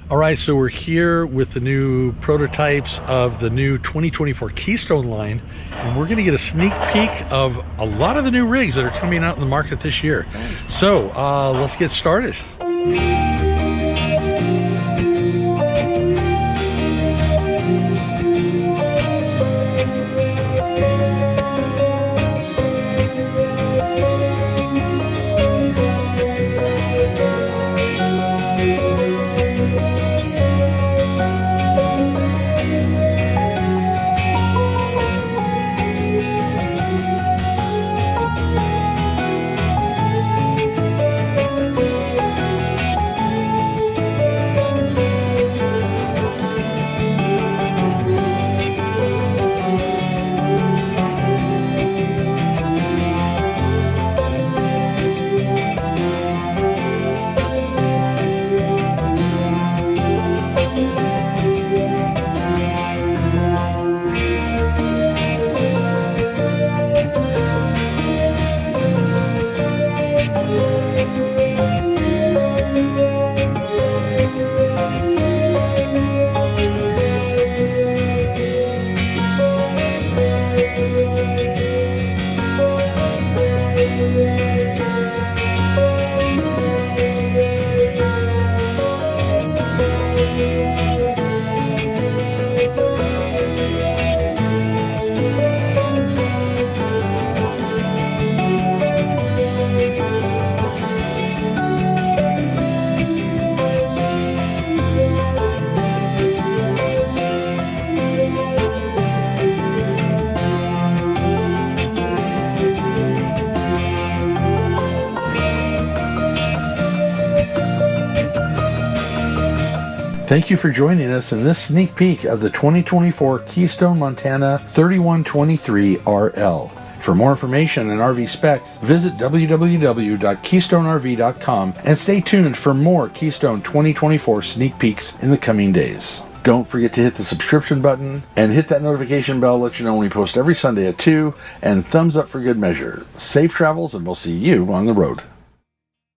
All right, so we're here with the new prototypes of the new 2024 Keystone line, and we're going to get a sneak peek of a lot of the new rigs that are coming out in the market this year. So let's get started. Thank you for joining us in this sneak peek of the 2024 Keystone Montana 3123 RL. For more information and RV specs, visit www.keystonerv.com and stay tuned for more Keystone 2024 sneak peeks in the coming days. Don't forget to hit the subscription button and hit that notification bell to let you know when we post every Sunday at 2, and thumbs up for good measure. Safe travels, and we'll see you on the road.